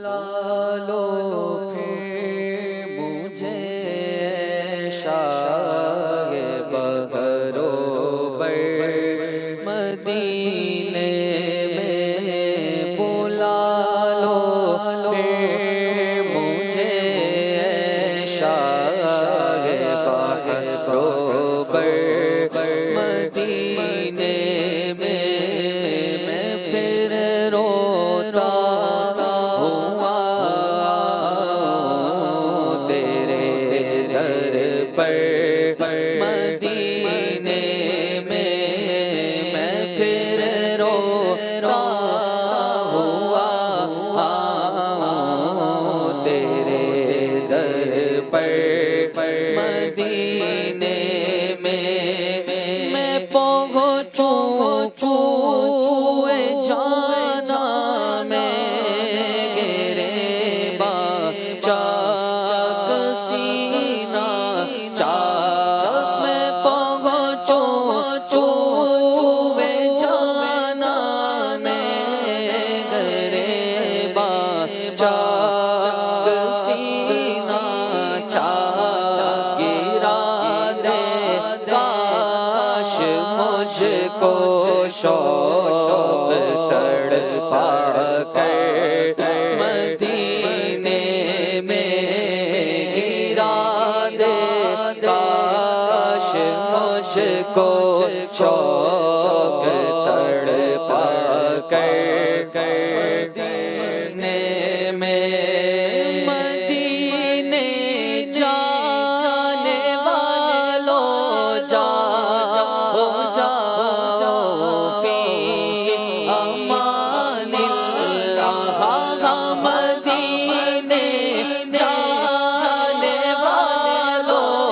بلا لو پھر مجھے شاہ بہر و بر مدینے میں، بلا لو پھر مجھے شاہ بہر و بر مدینے میں، میں پھر روتا ہوا تیرے در پر مدینے میں، میں پھر روتا ہوا تیرے در پر مدینے میں، میں پہنچوں چوئے جانا میں گرے با چاک سینہ چاک، میں پہنچوں چوئے جانا میں گرے با چاک سینہ چاک، گرا دے کاش مجھ کو شوق تڑپا کر مدینے میں، گرا دے کاش مجھ کو شوق تڑپا کر مدینے میں، مدینے جانے والوں جاؤ فی امان اللہ، مدینے جانے والوں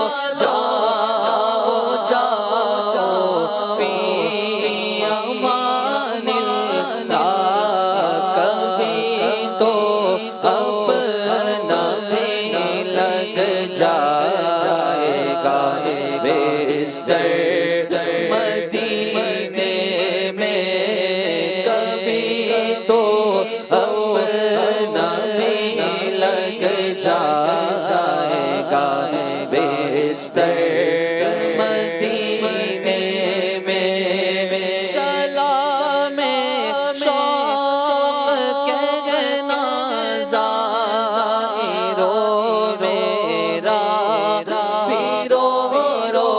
جاؤ فی امان اللہ، کبھی تو اپنا بھی لگ جائے گا بستر مدینے میں، کبھی تو اپنا بھی لگ جائے گا بستر مدینے میں، سلام شوق کہنا زائرو میرا بھی رو رو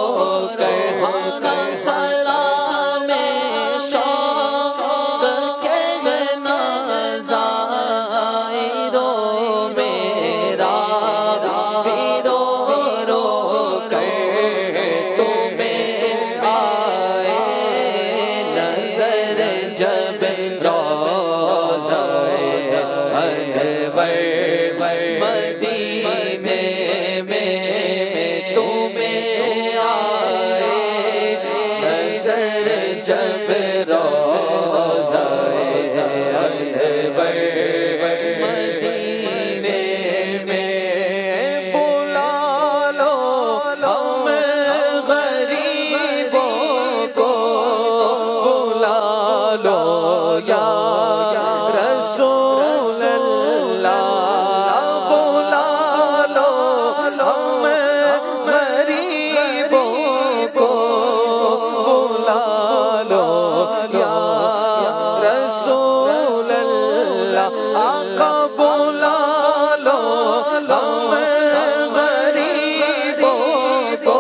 کر، سلام شوق کہنا زائرو میرا بھی رو رو کر، تمہیں آئے نظر جب روضہ انور مدینے میں، تمہیں آئے نظر جب روضہ انور مدینے میں، بلا لو ہم غریبوں کو، بلا لو یا رسول اللہ، بلا لو ہم غریبوں کو، بلا لو یا رسول اللہ، آقا بلا لو ہم غریبوں کو،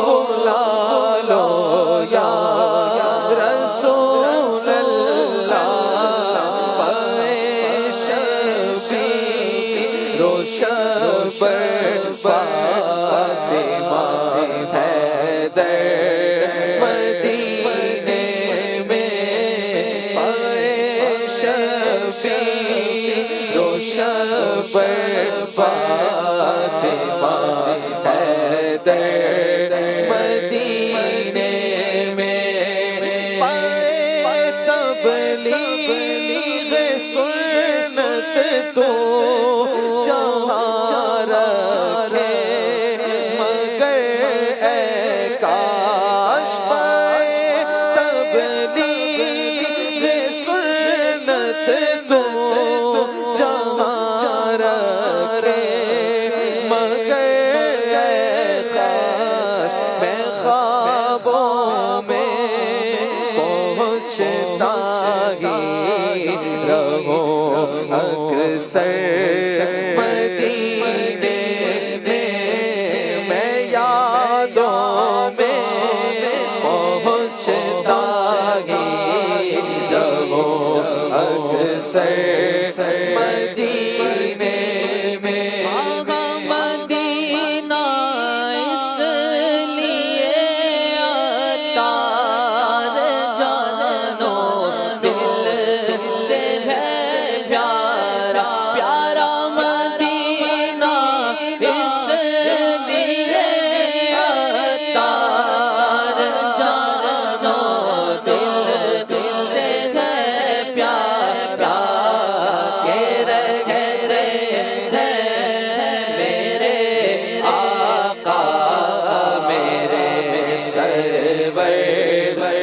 بلا لو یا رسول اللہ، پائے شفیع روشن پر فاطمہ حیدر مدینے میں، پائے شفیع روشن پر فاطمہ حیدر مدینے میں، پائے تبلیغ سنت تو جہاں رکھے، مگر اے کاش پائے تبلیغ سنت تو جہاں اکثر مدینے میں یادوں میں پہنچتا ہی رہوں اکثر مدینے میں مدینہ اس لیے عطار جانو دل سے ہے پیارا پیارا مدینہ اس لیے عطار جانو دل سے ہے پیارا کہ رہے میرے سرور